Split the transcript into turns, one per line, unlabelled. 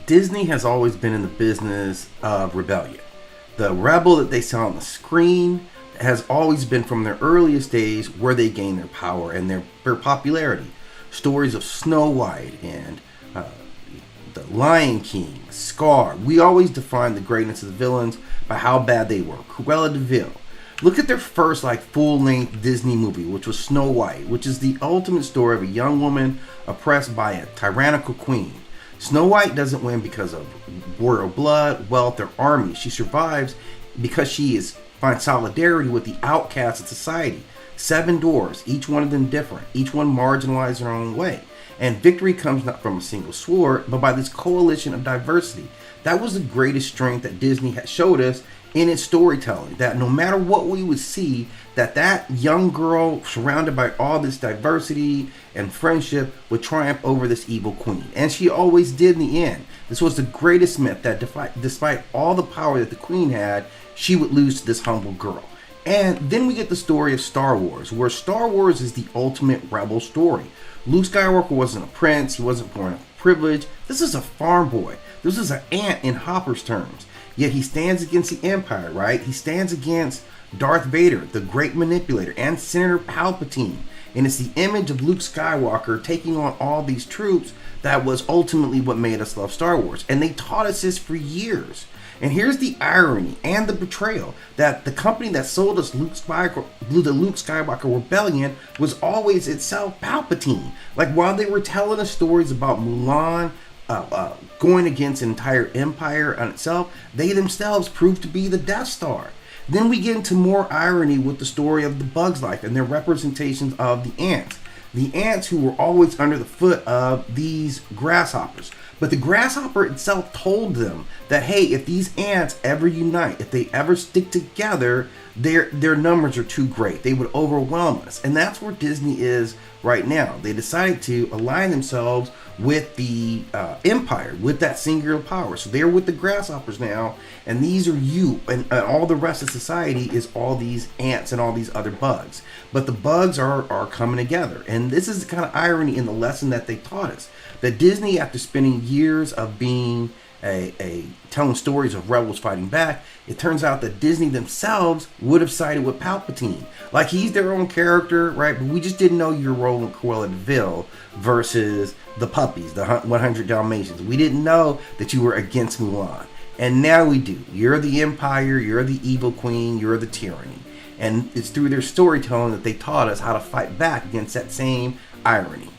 Disney has always been in the business of rebellion. The rebel that they saw on the screen has always been from their earliest days where they gained their power and their popularity. Stories of Snow White and the Lion King, Scar. We always define the greatness of the villains by how bad they were. Cruella de Vil. Look at their first full-length Disney movie, which was Snow White, which is the ultimate story of a young woman oppressed by a tyrannical queen. Snow White doesn't win because of royal blood, wealth, or army. She survives because she finds solidarity with the outcasts of society. 7 dwarves, each one of them different, each one marginalized in their own way. And victory comes not from a single sword, but by this coalition of diversity. That was the greatest strength that Disney had showed us in its storytelling. That no matter what we would see, that young girl surrounded by all this diversity and friendship would triumph over this evil queen. And she always did in the end. This was the greatest myth that despite all the power that the queen had, she would lose to this humble girl. And then we get the story of Star Wars, where Star Wars is the ultimate rebel story. Luke Skywalker wasn't a prince, he wasn't born of privilege. This is a farm boy. This is an ant in Hopper's terms. Yet he stands against the Empire, right? He stands against Darth Vader, the great manipulator, and Senator Palpatine. And it's the image of Luke Skywalker taking on all these troops that was ultimately what made us love Star Wars. And they taught us this for years. And here's the irony and the betrayal that the company that sold us the Luke Skywalker Rebellion was always itself Palpatine. While they were telling us stories about Mulan going against an entire empire on itself, they themselves proved to be the Death Star. Then we get into more irony with the story of the Bug's life and their representations of the ants. The ants who were always under the foot of these grasshoppers. But the grasshopper itself told them that, hey, if these ants ever unite, if they ever stick together, their numbers are too great. They would overwhelm us. And that's where Disney is right now. They decided to align themselves with the empire, with that singular power. So they're with the grasshoppers now, and these are you, and all the rest of society is all these ants and all these other bugs. But the bugs are coming together. And this is the kind of irony in the lesson that they taught us. That Disney, after spending years of being telling stories of rebels fighting back, it turns out that Disney themselves would have sided with Palpatine. He's their own character, right? But we just didn't know your role in Cruella de Vil versus the puppies, the 100 Dalmatians. We didn't know that you were against Mulan. And now we do. You're the empire, you're the evil queen, you're the tyranny. And it's through their storytelling that they taught us how to fight back against that same irony.